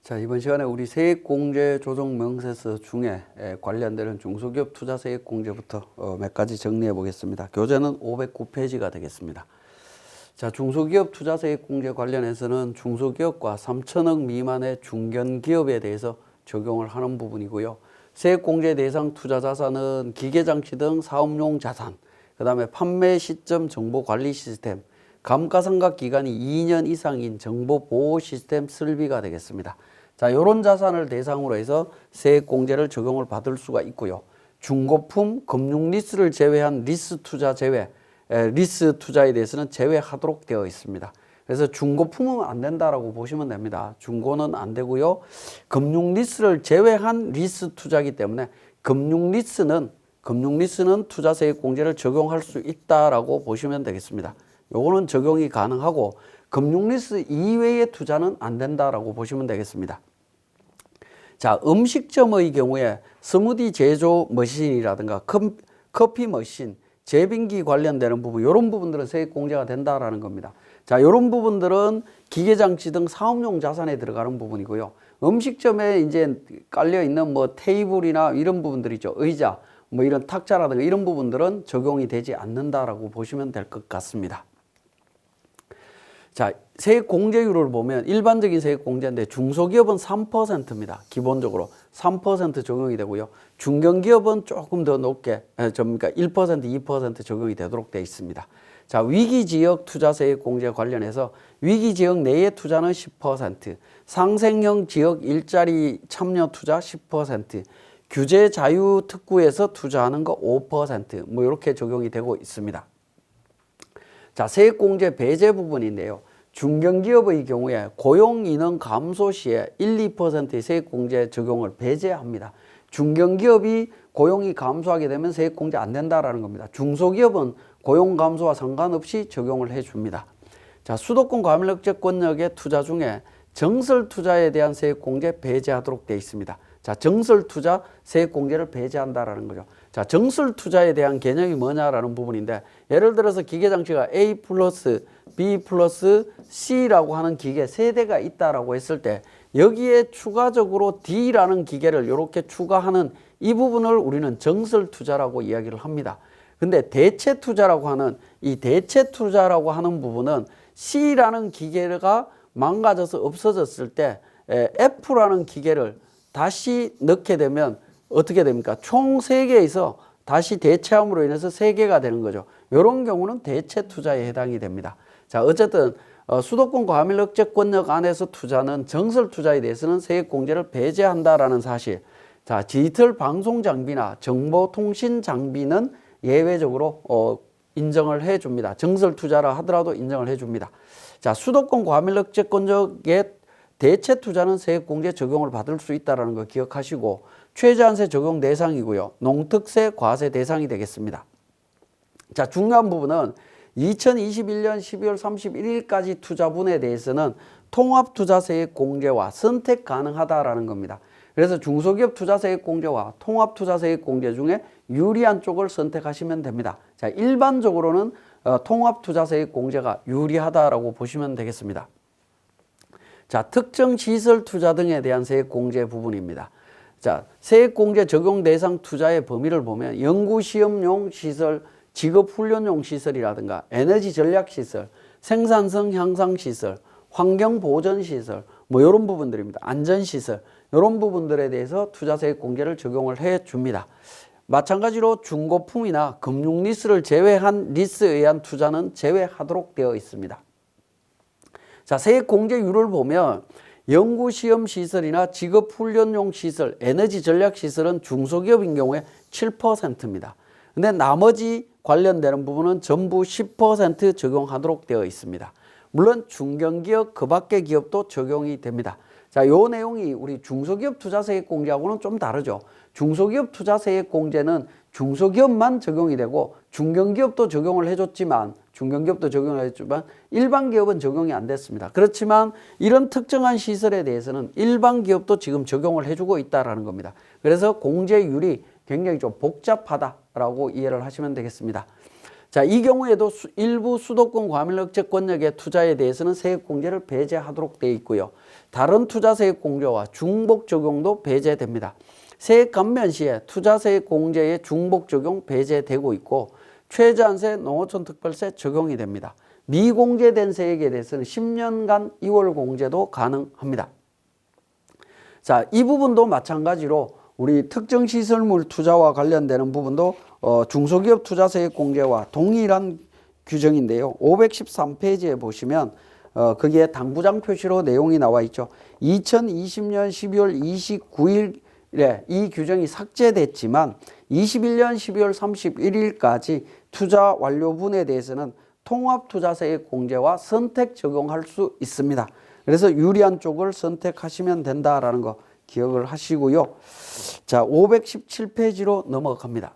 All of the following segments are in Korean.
자, 이번 시간에 우리 세액공제 조정 명세서 중에 관련되는 중소기업 투자세액공제부터 몇 가지 정리해 보겠습니다. 교재는 509페이지가 되겠습니다. 자, 중소기업 투자세액공제 관련해서는 중소기업과 3천억 미만의 중견기업에 대해서 적용을 하는 부분이고요. 세액공제 대상 투자자산은 기계장치 등 사업용 자산, 그 다음에 판매 시점 정보관리 시스템, 감가상각 기간이 2년 이상인 정보보호 시스템 설비가 되겠습니다. 자, 이런 자산을 대상으로 해서 세액공제를 적용을 받을 수가 있고요. 중고품, 금융리스를 제외한 리스 투자 제외, 리스 투자에 대해서는 제외하도록 되어 있습니다. 그래서 중고품은 안 된다라고 보시면 됩니다. 중고는 안 되고요. 금융리스를 제외한 리스 투자이기 때문에 금융리스는 투자세액공제를 적용할 수 있다라고 보시면 되겠습니다. 요거는 적용이 가능하고 금융리스 이외의 투자는 안 된다라고 보시면 되겠습니다. 자, 음식점의 경우에 스무디 제조 머신이라든가 커피 머신, 제빙기 관련되는 부분, 이런 부분들은 세액공제가 된다라는 겁니다. 자, 이런 부분들은 기계장치 등 사업용 자산에 들어가는 부분이고요. 음식점에 이제 깔려 있는 뭐 테이블이나 이런 부분들 있죠. 의자, 뭐 이런 탁자라든가 이런 부분들은 적용이 되지 않는다라고 보시면 될 것 같습니다. 자, 세액공제율을 보면 일반적인 세액공제인데 중소기업은 3%입니다. 기본적으로 3% 적용이 되고요. 중견기업은 조금 더 높게, 그러니까 1%, 2% 적용이 되도록 되어 있습니다. 자, 위기지역 투자세액공제 관련해서 위기지역 내의 투자는 10%, 상생형 지역 일자리 참여 투자 10%, 규제 자유 특구에서 투자하는 거 5%, 뭐 이렇게 적용이 되고 있습니다. 자, 세액공제 배제 부분인데요. 중견기업의 경우에 고용인원 감소 시에 1, 2%의 세액공제 적용을 배제합니다. 중견기업이 고용이 감소하게 되면 세액공제 안 된다라는 겁니다. 중소기업은 고용 감소와 상관없이 적용을 해줍니다. 자, 수도권 과밀억제권역의 투자 중에 정설 투자에 대한 세액공제 배제하도록 되어 있습니다. 자, 정설 투자 세액공제를 배제한다라는 거죠. 자, 정설 투자에 대한 개념이 뭐냐라는 부분인데, 예를 들어서 기계장치가 A 플러스 B 플러스 C라고 하는 기계 3대가 있다라고 했을 때 여기에 추가적으로 D라는 기계를 이렇게 추가하는 이 부분을 우리는 정설 투자라고 이야기를 합니다. 근데 대체 투자라고 하는 이 대체 투자라고 하는 부분은 C라는 기계가 망가져서 없어졌을 때 F라는 기계를 다시 넣게 되면 어떻게 됩니까? 총 3개에서 다시 대체함으로 인해서 3개가 되는 거죠. 이런 경우는 대체 투자에 해당이 됩니다. 자, 어쨌든 수도권 과밀억제권역 안에서 투자는 정설 투자에 대해서는 세액공제를 배제한다라는 사실. 자, 디지털 방송 장비나 정보통신 장비는 예외적으로 인정을 해줍니다. 정설 투자라 하더라도 인정을 해줍니다. 자, 수도권 과밀억제권역의 대체 투자는 세액공제 적용을 받을 수 있다는 거 기억하시고 최저한세 적용 대상이고요. 농특세 과세 대상이 되겠습니다. 자, 중요한 부분은 2021년 12월 31일까지 투자분에 대해서는 통합투자세액공제와 선택 가능하다라는 겁니다. 그래서 중소기업 투자세액공제와 통합투자세액공제 중에 유리한 쪽을 선택하시면 됩니다. 자, 일반적으로는 통합투자세액공제가 유리하다라고 보시면 되겠습니다. 자, 특정 시설 투자 등에 대한 세액공제 부분입니다. 자, 세액공제 적용 대상 투자의 범위를 보면 연구시험용 시설, 직업훈련용 시설이라든가 에너지 전략 시설, 생산성 향상 시설, 환경보전 시설, 뭐 이런 부분들입니다. 안전시설, 이런 부분들에 대해서 투자세액공제를 적용을 해 줍니다. 마찬가지로 중고품이나 금융리스를 제외한 리스에 의한 투자는 제외하도록 되어 있습니다. 자, 세액공제율을 보면 연구시험시설이나 직업훈련용 시설, 에너지 전략시설은 중소기업인 경우에 7%입니다. 근데 나머지 관련되는 부분은 전부 10% 적용하도록 되어 있습니다. 물론 중견기업, 그 밖의 기업도 적용이 됩니다. 자, 요 내용이 우리 중소기업 투자세액공제하고는 좀 다르죠. 중소기업 투자세액공제는 중소기업만 적용이 되고 중견기업도 적용을 해줬지만 일반 기업은 적용이 안 됐습니다. 그렇지만 이런 특정한 시설에 대해서는 일반 기업도 지금 적용을 해주고 있다는 겁니다. 그래서 공제율이 굉장히 좀 복잡하다라고 이해를 하시면 되겠습니다. 자, 이 경우에도 일부 수도권 과밀억제 권역의 투자에 대해서는 세액공제를 배제하도록 되어 있고요. 다른 투자세액공제와 중복 적용도 배제됩니다. 세액 감면 시에 투자세액공제의 중복 적용 배제되고 있고 최저한세, 농어촌 특별세 적용이 됩니다. 미공제된 세액에 대해서는 10년간 2월 공제도 가능합니다. 자, 이 부분도 마찬가지로 우리 특정시설물 투자와 관련되는 부분도 중소기업 투자세액 공제와 동일한 규정인데요. 513페이지에 보시면 거기에 당부장 표시로 내용이 나와 있죠. 2020년 12월 29일에 이 규정이 삭제됐지만 21년 12월 31일까지 투자 완료분에 대해서는 통합투자세액 공제와 선택 적용할 수 있습니다. 그래서 유리한 쪽을 선택하시면 된다라는 거 기억을 하시고요. 자, 517페이지로 넘어갑니다.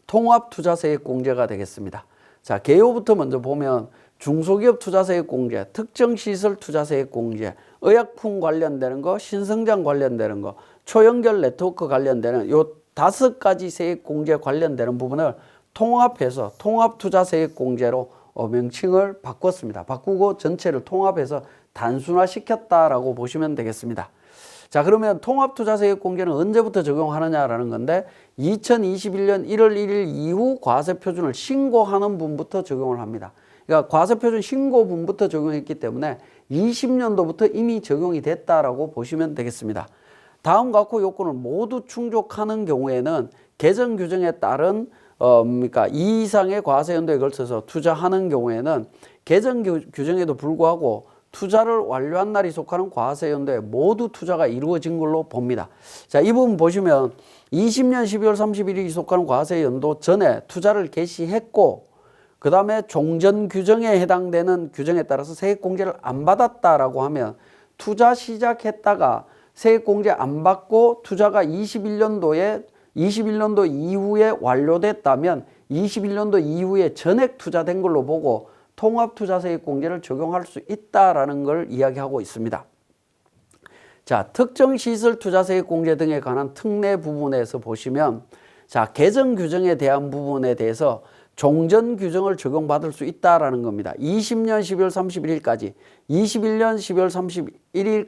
통합투자세액 공제가 되겠습니다. 자, 개요부터 먼저 보면 중소기업 투자세액 공제, 특정시설 투자세액 공제, 의약품 관련되는 거, 신성장 관련되는 거, 초연결 네트워크 관련되는 요 5가지 세액 공제 관련되는 부분을 통합해서 통합투자세액 공제로 명칭을 바꿨습니다. 바꾸고 전체를 통합해서 단순화시켰다라고 보시면 되겠습니다. 자, 그러면 통합투자세액 공제는 언제부터 적용하느냐라는 건데 2021년 1월 1일 이후 과세표준을 신고하는 분부터 적용을 합니다. 그러니까 과세표준 신고분부터 적용했기 때문에 20년도부터 이미 적용이 됐다라고 보시면 되겠습니다. 다음 각호 요건을 모두 충족하는 경우에는 개정 규정에 따른 그러니까 2 이상의 과세 연도에 걸쳐서 투자하는 경우에는 개정 규정에도 불구하고 투자를 완료한 날이 속하는 과세 연도에 모두 투자가 이루어진 걸로 봅니다. 자, 이 부분 보시면 20년 12월 31일이 속하는 과세 연도 전에 투자를 개시했고 그 다음에 종전 규정에 해당되는 규정에 따라서 세액공제를 안 받았다라고 하면 투자 시작했다가 세액공제 안 받고 투자가 21년도 이후에 완료됐다면 21년도 이후에 전액 투자된 걸로 보고 통합투자세액공제를 적용할 수 있다라는 걸 이야기하고 있습니다. 자, 특정시설 투자세액공제 등에 관한 특례 부분에서 보시면 자, 개정 규정에 대한 부분에 대해서 종전 규정을 적용받을 수 있다라는 겁니다. 20년 12월 31일까지, 21년 12월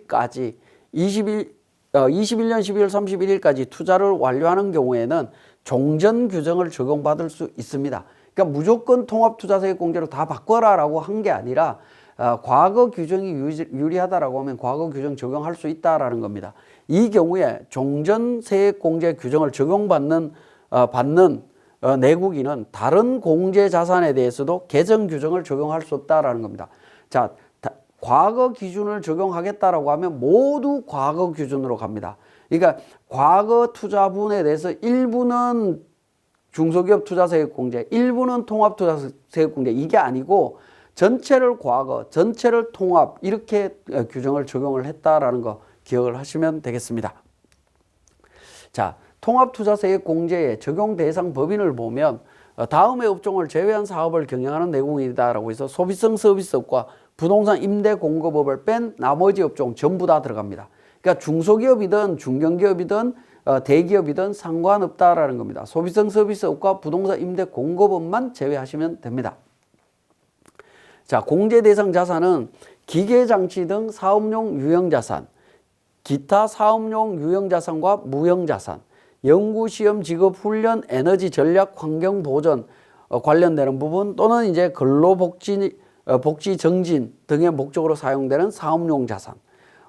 31일까지, 21년 12월 31일까지 투자를 완료하는 경우에는 종전 규정을 적용받을 수 있습니다. 그러니까 무조건 통합투자세액 공제로 다 바꿔라라고 한 게 아니라 과거 규정이 유리하다라고 하면 과거 규정 적용할 수 있다라는 겁니다. 이 경우에 종전세액 공제 규정을 적용받는 내국인은 다른 공제 자산에 대해서도 개정 규정을 적용할 수 없다라는 겁니다. 자, 과거 기준을 적용하겠다라고 하면 모두 과거 기준으로 갑니다. 그러니까 과거 투자분에 대해서 일부는 중소기업 투자세액 공제, 일부는 통합투자세액 공제 이게 아니고 전체를 과거, 전체를 통합 이렇게 규정을 적용을 했다라는 거 기억을 하시면 되겠습니다. 자, 통합투자세액 공제의 적용 대상 법인을 보면 다음의 업종을 제외한 사업을 경영하는 내공이다라고 해서 소비성 서비스업과 부동산 임대 공급업을 뺀 나머지 업종 전부 다 들어갑니다. 그러니까 중소기업이든 중견기업이든 대기업이든 상관없다라는 겁니다. 소비성 서비스업과 부동산 임대 공급업만 제외하시면 됩니다. 자, 공제 대상 자산은 기계장치 등 사업용 유형자산, 기타 사업용 유형자산과 무형자산, 연구시험 직업 훈련 에너지 전략 환경 보전 관련되는 부분 또는 이제 근로복지 복지 정진 등의 목적으로 사용되는 사업용 자산,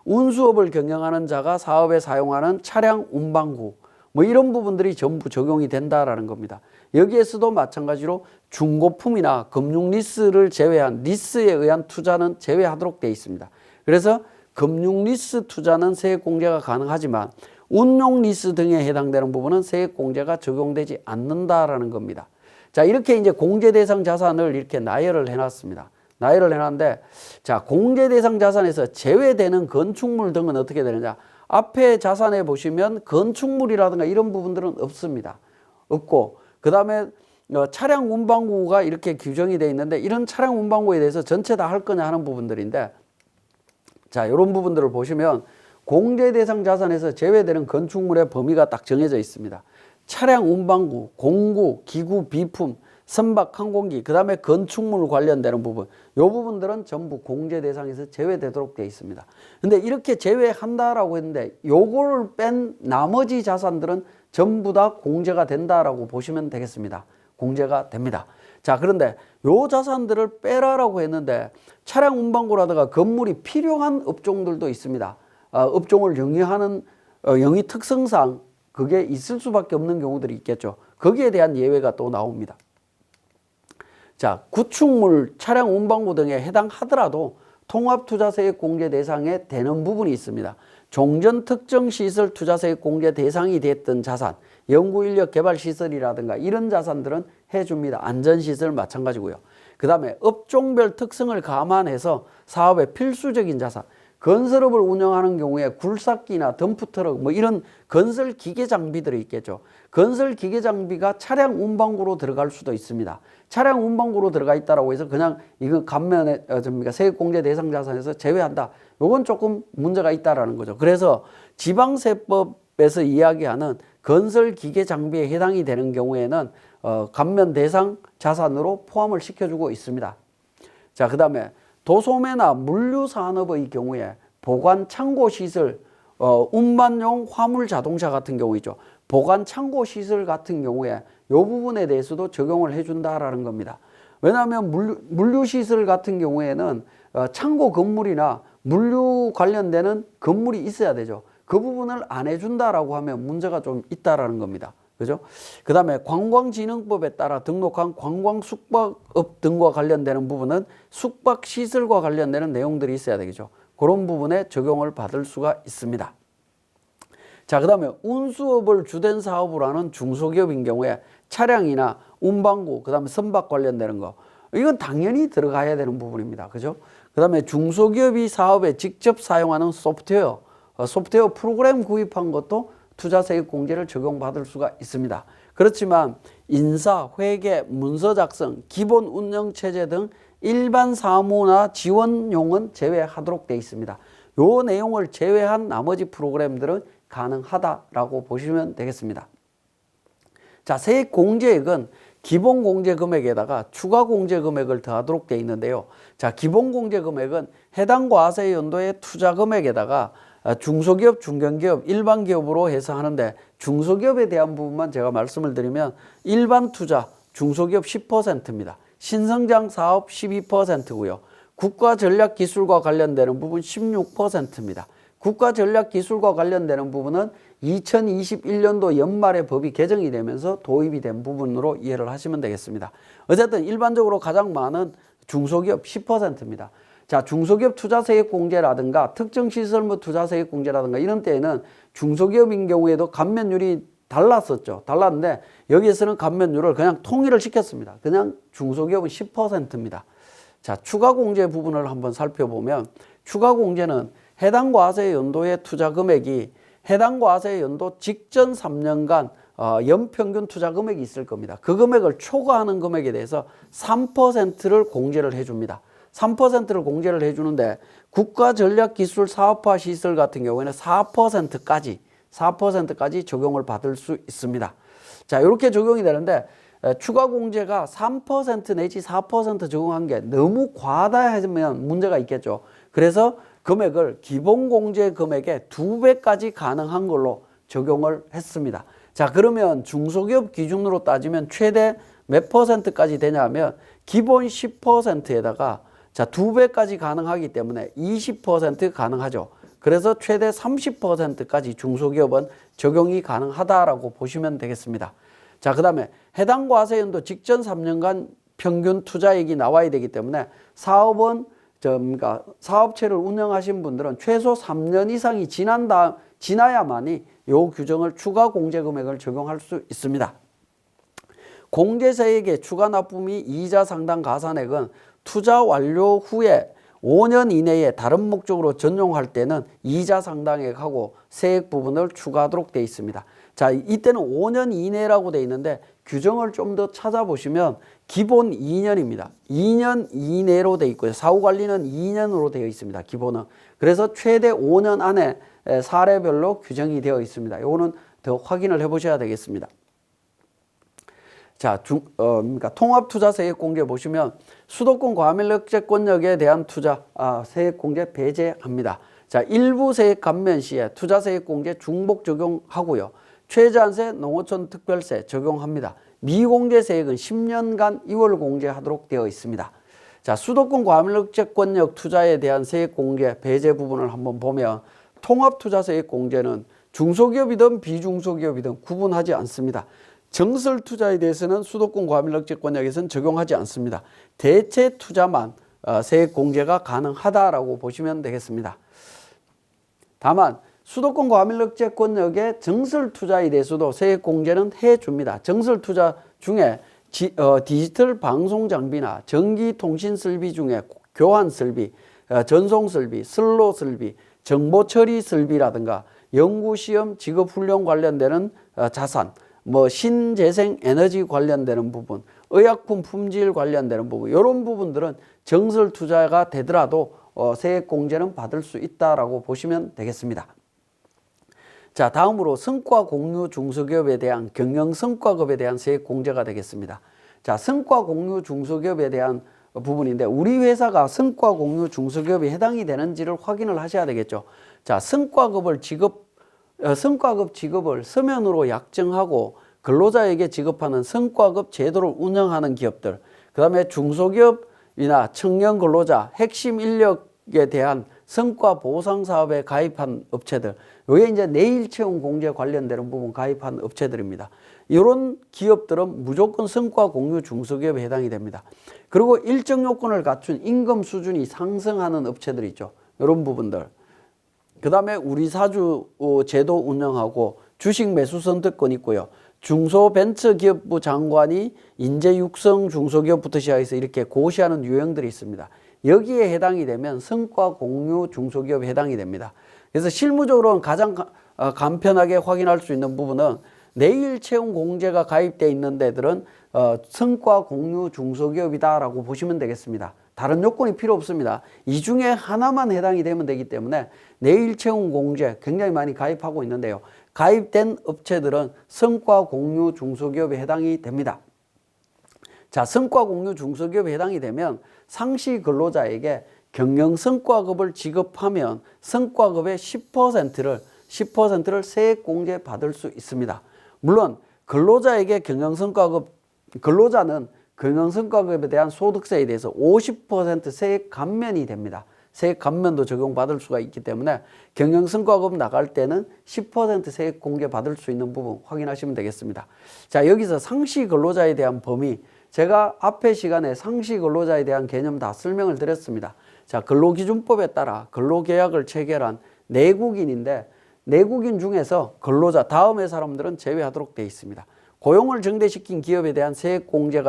운수업을 경영하는 자가 사업에 사용하는 차량 운반구 뭐 이런 부분들이 전부 적용이 된다라는 겁니다. 여기에서도 마찬가지로 중고품이나 금융 리스를 제외한 리스에 의한 투자는 제외하도록 되어 있습니다. 그래서 금융 리스 투자는 세액 공제가 가능하지만 운용 리스 등에 해당되는 부분은 세액 공제가 적용되지 않는다라는 겁니다. 자, 이렇게 이제 공제 대상 자산을 이렇게 나열을 해놨습니다. 나열을 해놨는데, 자, 공제 대상 자산에서 제외되는 건축물 등은 어떻게 되느냐? 앞에 자산에 보시면 건축물이라든가 이런 부분들은 없습니다. 없고, 그 다음에 차량 운반구가 이렇게 규정이 되어 있는데, 이런 차량 운반구에 대해서 전체 다 할 거냐 하는 부분들인데, 자, 이런 부분들을 보시면 공제 대상 자산에서 제외되는 건축물의 범위가 딱 정해져 있습니다. 차량 운반구, 공구, 기구, 비품, 선박, 항공기, 그 다음에 건축물 관련되는 부분, 이 부분들은 전부 공제 대상에서 제외되도록 되어 있습니다. 근데 이렇게 제외한다라고 했는데 요걸 뺀 나머지 자산들은 전부 다 공제가 된다라고 보시면 되겠습니다. 공제가 됩니다. 자, 그런데 요 자산들을 빼라라고 했는데 차량 운반고라든가 건물이 필요한 업종들도 있습니다. 업종을 영위하는 영위 특성상 그게 있을 수밖에 없는 경우들이 있겠죠. 거기에 대한 예외가 또 나옵니다. 자, 구축물, 차량 운반고 등에 해당하더라도 통합투자세액 공제 대상에 되는 부분이 있습니다. 종전 특정 시설 투자세액 공제 대상이 됐던 자산, 연구인력 개발 시설이라든가 이런 자산들은 해줍니다. 안전시설 마찬가지고요. 그 다음에 업종별 특성을 감안해서 사업의 필수적인 자산, 건설업을 운영하는 경우에 굴삭기나 덤프트럭 뭐 이런 건설 기계 장비들이 있겠죠. 건설 기계 장비가 차량 운반고로 들어갈 수도 있습니다. 차량 운반고로 들어가 있다라고 해서 그냥 이거 감면에 세액 공제 대상 자산에서 제외한다. 요건 조금 문제가 있다라는 거죠. 그래서 지방세법에서 이야기하는 건설 기계 장비에 해당이 되는 경우에는 감면 대상 자산으로 포함을 시켜주고 있습니다. 자, 그 다음에 도소매나 물류산업의 경우에 보관 창고 시설, 운반용 화물 자동차 같은 경우 있죠. 보관 창고 시설 같은 경우에 이 부분에 대해서도 적용을 해준다라는 겁니다. 왜냐하면 물류 시설 같은 경우에는 창고 건물이나 물류 관련되는 건물이 있어야 되죠. 그 부분을 안 해준다라고 하면 문제가 좀 있다라는 겁니다. 그죠? 그 다음에 관광진흥법에 따라 등록한 관광숙박업 등과 관련되는 부분은 숙박시설과 관련되는 내용들이 있어야 되겠죠. 그런 부분에 적용을 받을 수가 있습니다. 자, 그 다음에 운수업을 주된 사업으로 하는 중소기업인 경우에 차량이나 운반고, 그 다음에 선박 관련되는 거, 이건 당연히 들어가야 되는 부분입니다. 그죠? 그 다음에 중소기업이 사업에 직접 사용하는 소프트웨어 프로그램 구입한 것도 투자세액 공제를 적용받을 수가 있습니다. 그렇지만 인사, 회계, 문서 작성, 기본 운영체제 등 일반 사무나 지원용은 제외하도록 되어 있습니다. 이 내용을 제외한 나머지 프로그램들은 가능하다라고 보시면 되겠습니다. 자, 세액 공제액은 기본 공제 금액에다가 추가 공제 금액을 더하도록 되어 있는데요. 자, 기본 공제 금액은 해당 과세 연도의 투자 금액에다가 중소기업, 중견기업, 일반 기업으로 해서 하는데 중소기업에 대한 부분만 제가 말씀을 드리면 일반 투자, 중소기업 10%입니다. 신성장 사업 12%고요. 국가전략기술과 관련되는 부분 16%입니다. 국가전략기술과 관련되는 부분은 2021년도 연말에 법이 개정이 되면서 도입이 된 부분으로 이해를 하시면 되겠습니다. 어쨌든 일반적으로 가장 많은 중소기업 10%입니다. 자, 중소기업 투자세액 공제라든가 특정시설물 투자세액 공제라든가 이런 때에는 중소기업인 경우에도 감면율이 달랐었죠. 달랐는데 여기에서는 감면율을 그냥 통일을 시켰습니다. 그냥 중소기업은 10%입니다. 자, 추가 공제 부분을 한번 살펴보면 추가 공제는 해당 과세 연도의 투자 금액이 해당 과세 연도 직전 3년간 연평균 투자 금액이 있을 겁니다. 그 금액을 초과하는 금액에 대해서 3%를 공제를 해줍니다. 3%를 공제를 해주는데 국가전략기술 사업화 시설 같은 경우에는 4%까지 적용을 받을 수 있습니다. 자, 이렇게 적용이 되는데 추가 공제가 3% 내지 4% 적용한 게 너무 과다하면 문제가 있겠죠. 그래서 금액을 기본 공제 금액의 2배까지 가능한 걸로 적용을 했습니다. 자, 그러면 중소기업 기준으로 따지면 최대 몇 %까지 되냐면 기본 10%에다가 자, 2배까지 가능하기 때문에 20% 가능하죠. 그래서 최대 30%까지 중소기업은 적용이 가능하다라고 보시면 되겠습니다. 자, 그 다음에 해당 과세연도 직전 3년간 평균 투자액이 나와야 되기 때문에 그러니까 사업체를 운영하신 분들은 최소 3년 이상이 지나야만이 이 규정을 추가 공제 금액을 적용할 수 있습니다. 공제세액의 추가 납부미 이자 상당 가산액은 투자 완료 후에 5년 이내에 다른 목적으로 전용할 때는 이자 상당액하고 세액 부분을 추가하도록 되어 있습니다. 자, 이때는 5년 이내라고 되어 있는데 규정을 좀 더 찾아보시면 기본 2년입니다. 2년 이내로 되어 있고요. 사후관리는 2년으로 되어 있습니다. 기본은. 그래서 최대 5년 안에 사례별로 규정이 되어 있습니다. 이거는 더 확인을 해보셔야 되겠습니다. 자, 그러니까 통합투자세액공제 보시면 수도권 과밀억제권역에 대한 투자 세액공제 배제합니다. 자, 일부 세액 감면 시에 투자세액공제 중복 적용하고요. 최저한세, 농어촌 특별세 적용합니다. 미공제 세액은 10년간 2월 공제하도록 되어 있습니다. 자, 수도권 과밀억제권역 투자에 대한 세액공제 배제 부분을 한번 보면 통합투자세액공제는 중소기업이든 비중소기업이든 구분하지 않습니다. 정설 투자에 대해서는 수도권 과밀억제권역에서는 적용하지 않습니다. 대체 투자만 세액 공제가 가능하다라고 보시면 되겠습니다. 다만 수도권 과밀억제권역의 정설 투자에 대해서도 세액 공제는 해줍니다. 정설 투자 중에 디지털 방송 장비나 전기 통신 설비 중에 교환 설비, 전송 설비, 슬로 설비, 정보 처리 설비라든가 연구 시험 직업 훈련 관련되는 자산, 신재생 에너지 관련되는 부분, 의약품 품질 관련되는 부분, 이런 부분들은 정설 투자가 되더라도 세액 공제는 받을 수 있다라고 보시면 되겠습니다. 자, 다음으로 성과 공유 중소기업에 대한 경영 성과급에 대한 세액 공제가 되겠습니다. 자, 성과 공유 중소기업에 대한 부분인데 우리 회사가 성과 공유 중소기업이 해당이 되는지를 확인을 하셔야 되겠죠. 자, 성과급 지급을 서면으로 약정하고 근로자에게 지급하는 성과급 제도를 운영하는 기업들, 그 다음에 중소기업이나 청년 근로자, 핵심 인력에 대한 성과 보상 사업에 가입한 업체들, 여기에 이제 내일 채용 공제 관련되는 부분 가입한 업체들입니다. 이런 기업들은 무조건 성과 공유 중소기업에 해당이 됩니다. 그리고 일정 요건을 갖춘 임금 수준이 상승하는 업체들 있죠. 이런 부분들. 그 다음에 우리 사주 제도 운영하고 주식 매수 선택권 있고요. 중소벤처기업부 장관이 인재 육성 중소기업부터 시작해서 이렇게 고시하는 유형들이 있습니다. 여기에 해당이 되면 성과 공유 중소기업에 해당이 됩니다. 그래서 실무적으로는 가장 간편하게 확인할 수 있는 부분은 내일 채용 공제가 가입되어 있는 데들은 성과 공유 중소기업이다라고 보시면 되겠습니다. 다른 요건이 필요 없습니다. 이 중에 하나만 해당이 되면 되기 때문에 내일 채용 공제 굉장히 많이 가입하고 있는데요. 가입된 업체들은 성과 공유 중소기업에 해당이 됩니다. 자, 성과 공유 중소기업에 해당이 되면 상시 근로자에게 경영 성과급을 지급하면 성과급의 10%를 세액 공제 받을 수 있습니다. 물론 근로자에게 근로자는 경영성과급에 대한 소득세에 대해서 50% 세액 감면이 됩니다. 세액 감면도 적용받을 수가 있기 때문에 경영성과급 나갈 때는 10% 세액 공제 받을 수 있는 부분 확인하시면 되겠습니다. 자, 여기서 상시 근로자에 대한 범위, 제가 앞의 시간에 상시 근로자에 대한 개념 다 설명을 드렸습니다. 자, 근로기준법에 따라 근로계약을 체결한 내국인인데 내국인 중에서 근로자 다음의 사람들은 제외하도록 되어 있습니다. 고용을 정대시킨 기업에 대한 세액공제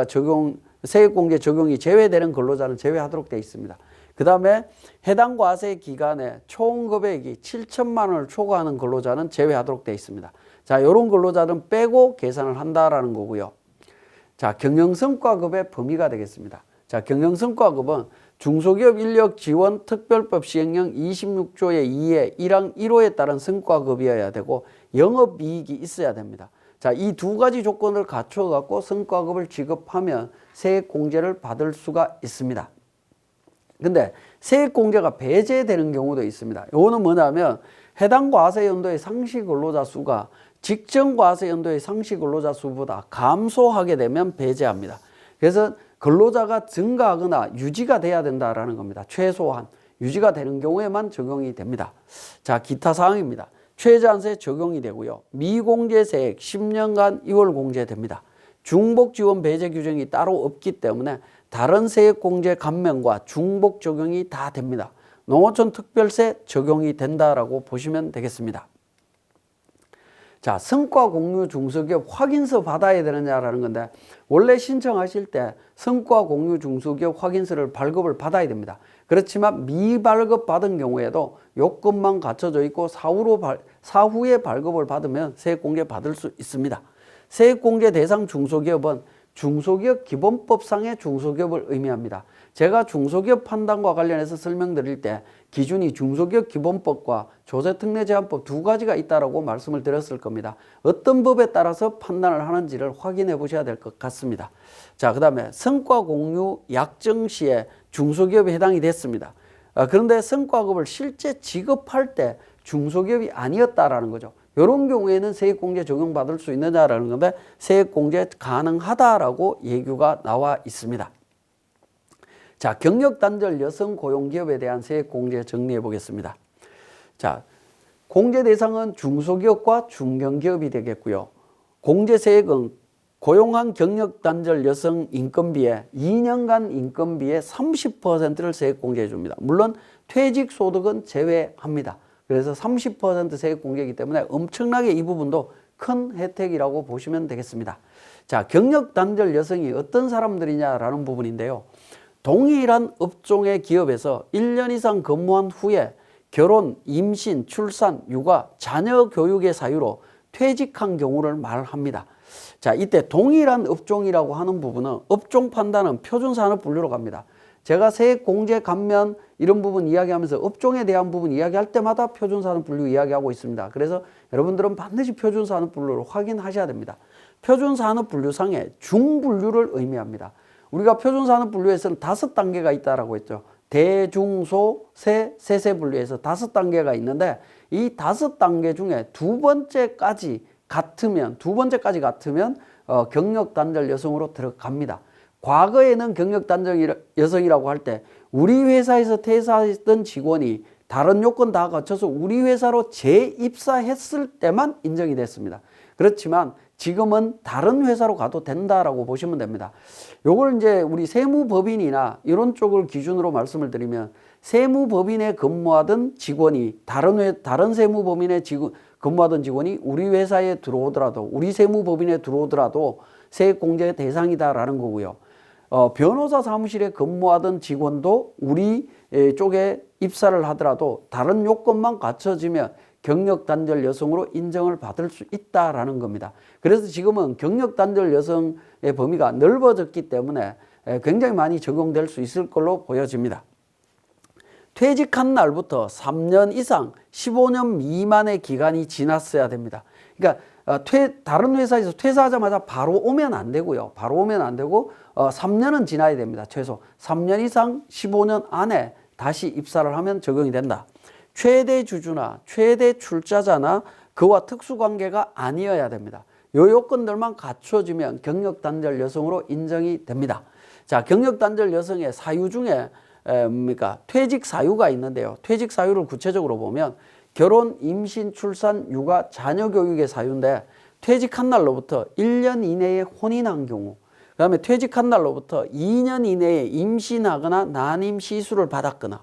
적용이 제외되는 근로자는 제외하도록 되어 있습니다. 그 다음에 해당 과세 기간에 총금액이 7천만 원을 초과하는 근로자는 제외하도록 되어 있습니다. 자, 이런 근로자들은 빼고 계산을 한다라는 거고요. 자, 경영성과급의 범위가 되겠습니다. 자, 경영성과급은 중소기업 인력 지원 특별법 시행령 26조의 2의 1항 1호에 따른 성과급이어야 되고 영업이익이 있어야 됩니다. 자, 이 두 가지 조건을 갖춰 갖고 성과급을 지급하면 세액 공제를 받을 수가 있습니다. 근데 세액 공제가 배제되는 경우도 있습니다. 이거는 뭐냐면 해당 과세 연도의 상시 근로자 수가 직전 과세 연도의 상시 근로자 수보다 감소하게 되면 배제합니다. 그래서 근로자가 증가하거나 유지가 돼야 된다라는 겁니다. 최소한 유지가 되는 경우에만 적용이 됩니다. 자, 기타 사항입니다. 최저한세 적용이 되고요. 미공제세액 10년간 2월 공제됩니다. 중복지원 배제 규정이 따로 없기 때문에 다른 세액공제 감면과 중복 적용이 다 됩니다. 농어촌 특별세 적용이 된다라고 보시면 되겠습니다. 자, 성과 공유 중소기업 확인서 받아야 되느냐라는 건데 원래 신청하실 때 성과 공유 중소기업 확인서를 발급을 받아야 됩니다. 그렇지만 미발급 받은 경우에도 요건만 갖춰져 있고 사후에 발급을 받으면 세액공제 받을 수 있습니다. 세액공제 대상 중소기업은 중소기업 기본법상의 중소기업을 의미합니다. 제가 중소기업 판단과 관련해서 설명드릴 때 기준이 중소기업 기본법과 조세특례제한법 두 가지가 있다라고 말씀을 드렸을 겁니다. 어떤 법에 따라서 판단을 하는지를 확인해 보셔야 될 것 같습니다. 자, 그 다음에 성과 공유 약정 시에 중소기업에 해당이 됐습니다. 그런데 성과급을 실제 지급할 때 중소기업이 아니었다라는 거죠. 이런 경우에는 세액공제 적용받을 수 있느냐라는 건데 세액공제 가능하다라고 예규가 나와 있습니다. 자, 경력단절 여성 고용기업에 대한 세액공제 정리해 보겠습니다. 자, 공제 대상은 중소기업과 중견기업이 되겠고요. 공제세액은 고용한 경력단절 여성 인건비의 2년간 인건비의 30%를 세액공제해 줍니다. 물론 퇴직소득은 제외합니다. 그래서 30% 세액공제이기 때문에 엄청나게 이 부분도 큰 혜택이라고 보시면 되겠습니다. 자, 경력단절 여성이 어떤 사람들이냐라는 부분인데요. 동일한 업종의 기업에서 1년 이상 근무한 후에 결혼, 임신, 출산, 육아, 자녀 교육의 사유로 퇴직한 경우를 말합니다. 자, 이때 동일한 업종이라고 하는 부분은 업종 판단은 표준산업분류로 갑니다. 제가 세액공제 감면 이런 부분 이야기하면서 업종에 대한 부분 이야기할 때마다 표준산업분류 이야기하고 있습니다. 그래서 여러분들은 반드시 표준산업분류를 확인하셔야 됩니다. 표준산업분류상의 중분류를 의미합니다. 우리가 표준산업분류에서는 5단계가 있다라고 했죠. 대, 중, 소, 세, 세세 분류에서 5단계가 있는데 이 5단계 중에 두 번째까지 같으면 경력단절 여성으로 들어갑니다. 과거에는 경력단절 여성이라고 할 때 우리 회사에서 퇴사했던 직원이 다른 요건 다 갖춰서 우리 회사로 재입사했을 때만 인정이 됐습니다. 그렇지만 지금은 다른 회사로 가도 된다라고 보시면 됩니다. 요걸 이제 우리 세무법인이나 이런 쪽을 기준으로 말씀을 드리면 세무법인에 근무하던 직원이 다른 세무법인에 근무하던 직원이 우리 회사에 들어오더라도 우리 세무법인에 들어오더라도 세액공제 대상이다라는 거고요. 변호사 사무실에 근무하던 직원도 우리 쪽에 입사를 하더라도 다른 요건만 갖춰지면 경력단절 여성으로 인정을 받을 수 있다라는 겁니다. 그래서 지금은 경력단절 여성의 범위가 넓어졌기 때문에 굉장히 많이 적용될 수 있을 걸로 보여집니다. 퇴직한 날부터 3년 이상 15년 미만의 기간이 지났어야 됩니다. 그러니까 다른 회사에서 퇴사하자마자 바로 오면 안 되고요. 바로 오면 안 되고 3년은 지나야 됩니다. 최소 3년 이상 15년 안에 다시 입사를 하면 적용이 된다. 최대 주주나 최대 출자자나 그와 특수관계가 아니어야 됩니다. 요 요건들만 갖춰지면 경력단절 여성으로 인정이 됩니다. 자, 경력단절 여성의 사유 중에 퇴직 사유가 있는데요. 퇴직 사유를 구체적으로 보면 결혼, 임신, 출산, 육아, 자녀 교육의 사유인데 퇴직한 날로부터 1년 이내에 혼인한 경우, 그 다음에 퇴직한 날로부터 2년 이내에 임신하거나 난임 시술을 받았거나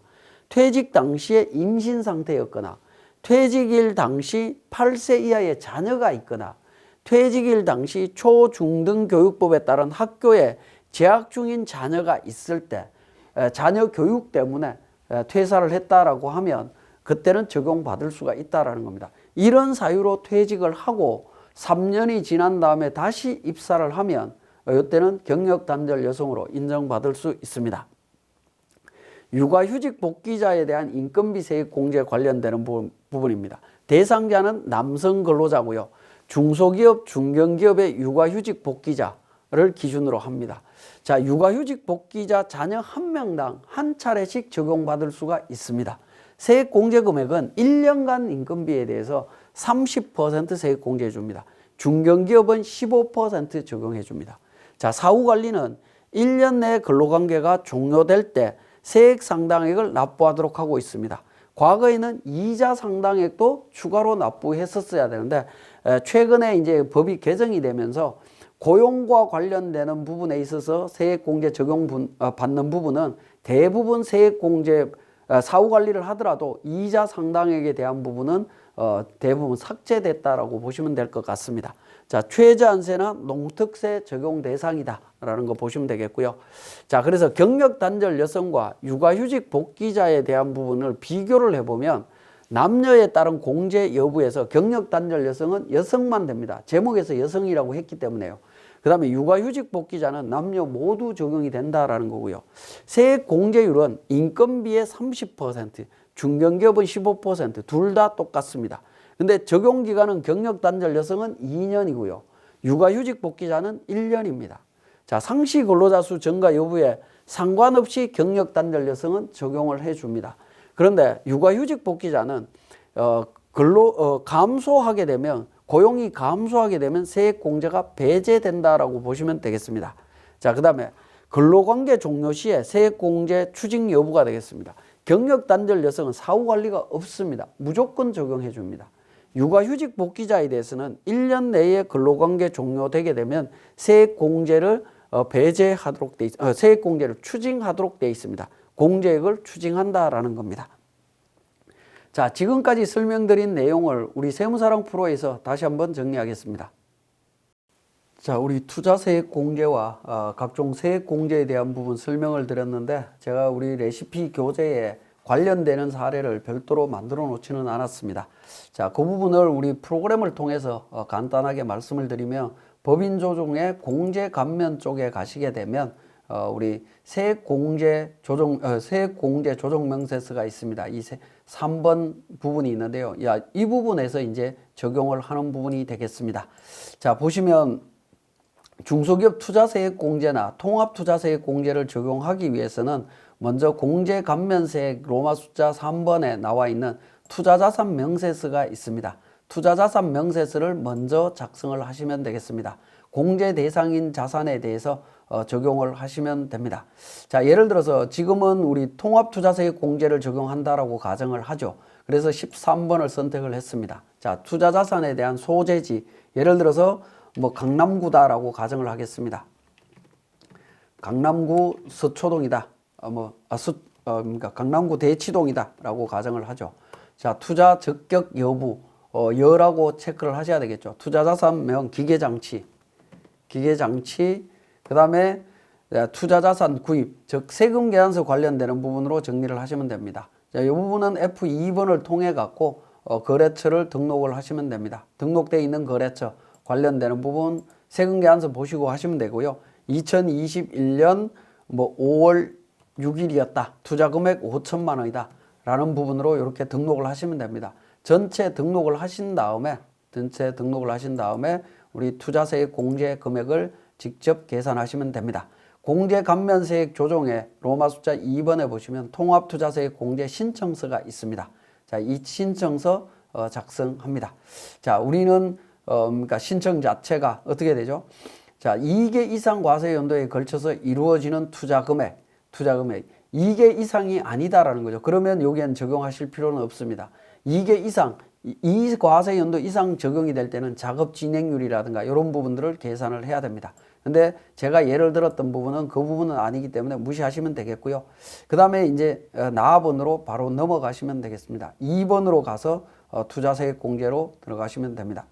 퇴직 당시에 임신 상태였거나 퇴직일 당시 8세 이하의 자녀가 있거나 퇴직일 당시 초, 중 등 교육법에 따른 학교에 재학 중인 자녀가 있을 때 자녀 교육 때문에 퇴사를 했다라고 하면 그때는 적용받을 수가 있다라는 겁니다. 이런 사유로 퇴직을 하고 3년이 지난 다음에 다시 입사를 하면 이때는 경력단절 여성으로 인정받을 수 있습니다. 육아휴직 복귀자에 대한 인건비 세액 공제 관련되는 부분입니다. 대상자는 남성 근로자고요. 중소기업, 중견기업의 육아휴직 복귀자를 기준으로 합니다. 자, 육아휴직 복귀자 자녀 1명당 한 차례씩 적용받을 수가 있습니다. 세액 공제 금액은 1년간 인건비에 대해서 30% 세액 공제해 줍니다. 중견기업은 15% 적용해 줍니다. 자, 사후관리는 1년 내 근로관계가 종료될 때 세액 상당액을 납부하도록 하고 있습니다. 과거에는 이자 상당액도 추가로 납부했었어야 되는데 최근에 이제 법이 개정이 되면서 고용과 관련되는 부분에 있어서 세액공제 적용받는 부분은 대부분 세액공제 사후관리를 하더라도 이자 상당액에 대한 부분은 대부분 삭제됐다라고 보시면 될 것 같습니다. 자, 최저한세나 농특세 적용 대상이다라는 거 보시면 되겠고요. 자, 그래서 경력단절 여성과 육아휴직 복귀자에 대한 부분을 비교를 해보면 남녀에 따른 공제 여부에서 경력 단절 여성은 여성만 됩니다. 제목에서 여성이라고 했기 때문에요. 그 다음에 육아휴직 복귀자는 남녀 모두 적용이 된다라는 거고요. 세액 공제율은 인건비의 30%, 중견기업은 15%, 둘 다 똑같습니다. 근데 적용기간은 경력 단절 여성은 2년이고요. 육아휴직 복귀자는 1년입니다. 자, 상시 근로자 수 증가 여부에 상관없이 경력 단절 여성은 적용을 해줍니다. 그런데 육아휴직 복귀자는 감소하게 되면 고용이 감소하게 되면 세액공제가 배제된다라고 보시면 되겠습니다. 자, 그 다음에 근로관계 종료 시에 세액공제 추징 여부가 되겠습니다. 경력 단절 여성은 사후관리가 없습니다. 무조건 적용해 줍니다. 육아휴직 복귀자에 대해서는 1년 내에 근로관계 종료되게 되면 세액공제를 배제하도록 돼 세액공제를 추징하도록 되어 있습니다. 공제액을 추징한다라는 겁니다. 자, 지금까지 설명드린 내용을 우리 세무사랑 프로에서 다시 한번 정리하겠습니다. 자, 우리 투자세액 공제와 각종 세액 공제에 대한 부분 설명을 드렸는데 제가 우리 레시피 교재에 관련되는 사례를 별도로 만들어 놓지는 않았습니다. 자, 그 부분을 우리 프로그램을 통해서 간단하게 말씀을 드리면 법인조정의 공제 감면 쪽에 가시게 되면 우리 세액공제 조정 명세서가 있습니다. 이 3번 부분이 있는데요. 이 부분에서 이제 적용을 하는 부분이 되겠습니다. 자, 보시면 중소기업 투자세액 공제나 통합투자세액 공제를 적용하기 위해서는 먼저 공제 감면세액 로마 숫자 3번에 나와 있는 투자자산 명세서가 있습니다. 투자자산 명세서를 먼저 작성을 하시면 되겠습니다. 공제 대상인 자산에 대해서 적용을 하시면 됩니다. 자, 예를 들어서 지금은 우리 통합투자세액 공제를 적용한다라고 가정을 하죠. 그래서 13번을 선택을 했습니다. 자, 투자자산에 대한 소재지, 예를 들어서 뭐 강남구다라고 가정을 하겠습니다. 강남구 서초동이다. 그러니까 강남구 대치동이다라고 가정을 하죠. 자, 투자 적격 여부 여라고 체크를 하셔야 되겠죠. 투자자산명 기계장치, 그 다음에 투자자산 구입, 즉 세금계산서 관련되는 부분으로 정리를 하시면 됩니다. 자, 이 부분은 F2번을 통해 갖고 거래처를 등록을 하시면 됩니다. 등록되어 있는 거래처 관련되는 부분 세금계산서 보시고 하시면 되고요. 2021년 5월 6일이었다. 투자금액 5천만 원이다. 라는 부분으로 이렇게 등록을 하시면 됩니다. 전체 등록을 하신 다음에 우리 투자세액 공제 금액을 직접 계산하시면 됩니다. 공제 감면세액 조정에 로마 숫자 2번에 보시면 통합투자세액 공제 신청서가 있습니다. 자, 이 신청서 작성합니다. 자, 우리는 그러니까 신청 자체가 어떻게 되죠? 자, 2개 이상 과세 연도에 걸쳐서 이루어지는 투자 금액 2개 이상이 아니다라는 거죠. 그러면 여기엔 적용하실 필요는 없습니다. 2개 이상, 이 과세 연도 이상 적용이 될 때는 작업 진행률이라든가 이런 부분들을 계산을 해야 됩니다. 근데 제가 예를 들었던 부분은 그 부분은 아니기 때문에 무시하시면 되겠고요. 그 다음에 이제 나번으로 바로 넘어가시면 되겠습니다. 2번으로 가서 투자세액 공제로 들어가시면 됩니다.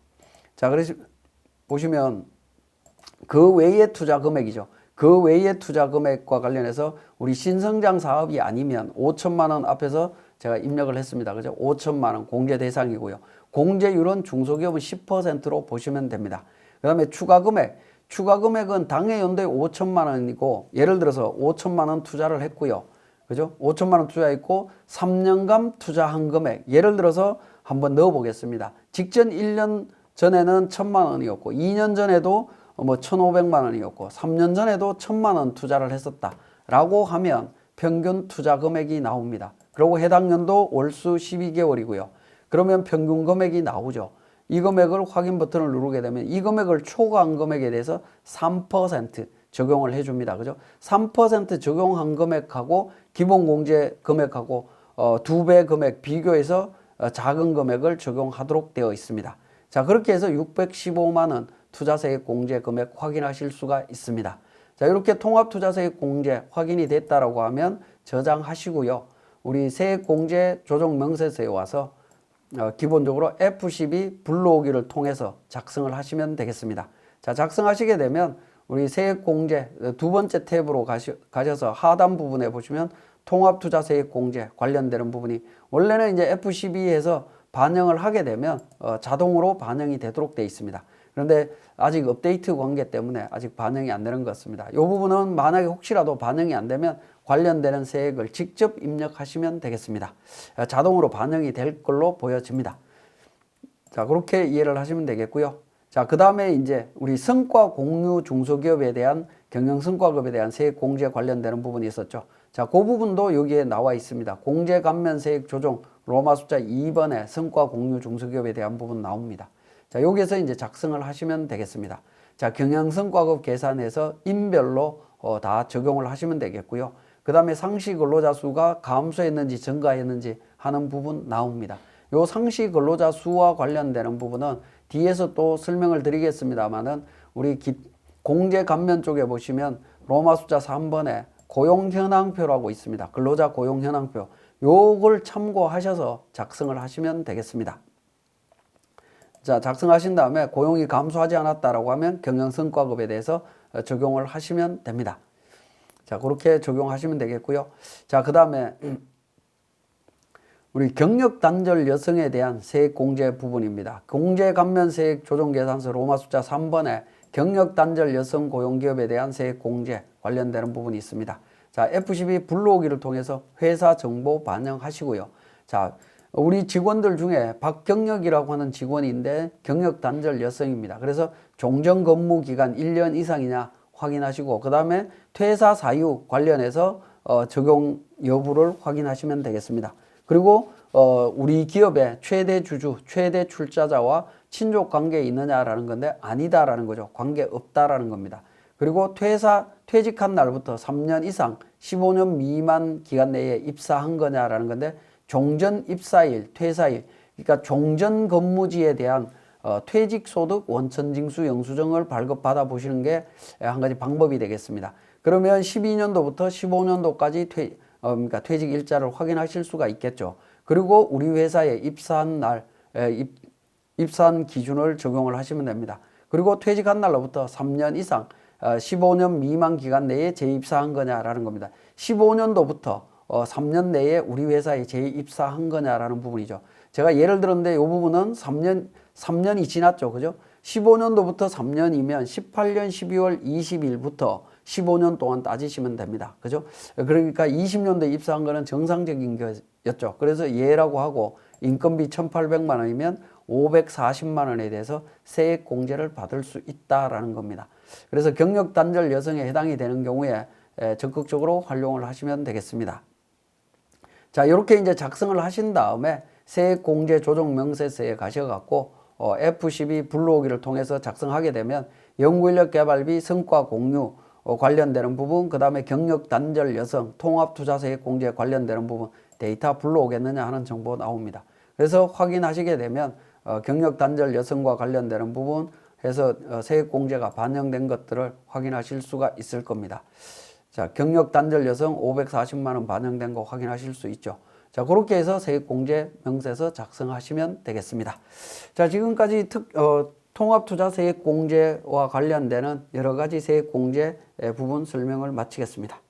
자, 그래서 보시면 그 외의 투자 금액이죠. 그 외의 투자 금액과 관련해서 우리 신성장 사업이 아니면 5천만 원 앞에서 제가 입력을 했습니다. 그죠? 5천만 원 공제 대상이고요. 공제율은 중소기업은 10%로 보시면 됩니다. 그 다음에 추가 금액은 당해 연도에 5천만 원이고, 예를 들어서 5천만 원 투자를 했고요. 그죠? 5천만 원 투자했고 3년간 투자한 금액, 예를 들어서 한번 넣어 보겠습니다. 직전 1년 전에는 1,000만 원이었고 2년 전에도 1,500만 원이었고 3년 전에도 1,000만 원 투자를 했었다라고 하면 평균 투자 금액이 나옵니다. 그리고 해당 연도 월수 12개월이고요. 그러면 평균 금액이 나오죠. 이 금액을 확인 버튼을 누르게 되면 이 금액을 초과한 금액에 대해서 3% 적용을 해줍니다. 그죠? 3% 적용한 금액하고 기본 공제 금액하고 2배 금액 비교해서 작은 금액을 적용하도록 되어 있습니다. 자, 그렇게 해서 615만 원 투자세액 공제 금액 확인하실 수가 있습니다. 자, 이렇게 통합투자세액 공제 확인이 됐다라고 하면 저장하시고요. 우리 세액공제 조정 명세서에 와서 기본적으로 F12 불러오기를 통해서 작성을 하시면 되겠습니다. 자, 작성하시게 되면 우리 세액공제 두 번째 탭으로 가셔서 하단 부분에 보시면 통합투자세액공제 관련되는 부분이 원래는 이제 F12에서 반영을 하게 되면 자동으로 반영이 되도록 되어 있습니다. 그런데 아직 업데이트 관계 때문에 아직 반영이 안 되는 것 같습니다. 이 부분은 만약에 혹시라도 반영이 안 되면 관련되는 세액을 직접 입력하시면 되겠습니다. 자동으로 반영이 될 걸로 보여집니다. 자, 그렇게 이해를 하시면 되겠고요. 자, 그 다음에 이제 우리 성과 공유 중소기업에 대한 경영성과급에 대한 세액 공제 관련되는 부분이 있었죠. 자, 그 부분도 여기에 나와 있습니다. 공제 감면 세액 조정 로마 숫자 2번에 성과 공유 중소기업에 대한 부분 나옵니다. 자, 여기에서 이제 작성을 하시면 되겠습니다. 자, 경영성과급 계산해서 인별로 다 적용을 하시면 되겠고요. 그 다음에 상시 근로자 수가 감소했는지 증가했는지 하는 부분 나옵니다. 요 상시 근로자 수와 관련되는 부분은 뒤에서 또 설명을 드리겠습니다만은 우리 공제 감면 쪽에 보시면 로마 숫자 3번에 고용 현황표라고 있습니다. 근로자 고용 현황표. 요걸 참고하셔서 작성을 하시면 되겠습니다. 자, 작성하신 다음에 고용이 감소하지 않았다라고 하면 경영성과급에 대해서 적용을 하시면 됩니다. 자, 그렇게 적용하시면 되겠고요. 자, 그 다음에 우리 경력 단절 여성에 대한 세액 공제 부분입니다. 공제 감면 세액 조정 계산서 로마 숫자 3번에 경력 단절 여성 고용기업에 대한 세액 공제 관련되는 부분이 있습니다. 자, F12 불러오기를 통해서 회사 정보 반영하시고요. 자, 우리 직원들 중에 박경력이라고 하는 직원인데 경력 단절 여성입니다. 그래서 종전 근무 기간 1년 이상이냐 확인하시고 그 다음에 퇴사 사유 관련해서 적용 여부를 확인하시면 되겠습니다. 그리고 우리 기업의 최대 주주, 최대 출자자와 친족 관계에 있느냐라는 건데 아니다라는 거죠. 관계 없다라는 겁니다. 그리고 퇴직한 날부터 3년 이상 15년 미만 기간 내에 입사한 거냐라는 건데 종전 입사일, 퇴사일, 그러니까 종전 근무지에 대한 퇴직소득 원천징수 영수증을 발급받아 보시는 게 한 가지 방법이 되겠습니다. 그러면 12년도부터 15년도까지 그러니까 퇴직 일자를 확인하실 수가 있겠죠. 그리고 우리 회사에 입사한 날, 입사한 기준을 적용을 하시면 됩니다. 그리고 퇴직한 날로부터 3년 이상, 15년 미만 기간 내에 재입사한 거냐라는 겁니다. 15년도부터 3년 내에 우리 회사에 재입사한 거냐라는 부분이죠. 제가 예를 들었는데 이 부분은 3년이 지났죠. 그죠? 15년도부터 3년이면 18년 12월 20일부터 15년 동안 따지시면 됩니다. 그죠? 그러니까 20년도에 입사한 거는 정상적인 거였죠. 그래서 예라고 하고 인건비 1,800만 원이면 540만 원에 대해서 세액 공제를 받을 수 있다라는 겁니다. 그래서 경력 단절 여성에 해당이 되는 경우에 적극적으로 활용을 하시면 되겠습니다. 자, 이렇게 이제 작성을 하신 다음에 세액 공제 조정 명세서에 가셔갖고 F12 불러오기를 통해서 작성하게 되면 연구인력 개발비 성과 공유 관련되는 부분, 그 다음에 경력 단절 여성 통합투자세액 공제 관련되는 부분 데이터 불러오겠느냐 하는 정보 나옵니다. 그래서 확인하시게 되면 경력 단절 여성과 관련되는 부분 해서 세액 공제가 반영된 것들을 확인하실 수가 있을 겁니다. 자, 경력 단절 여성 540만 원 반영된 거 확인하실 수 있죠. 자, 그렇게 해서 세액 공제 명세서 작성하시면 되겠습니다. 자, 지금까지 통합투자세액 공제와 관련되는 여러 가지 세액 공제 부분 설명을 마치겠습니다.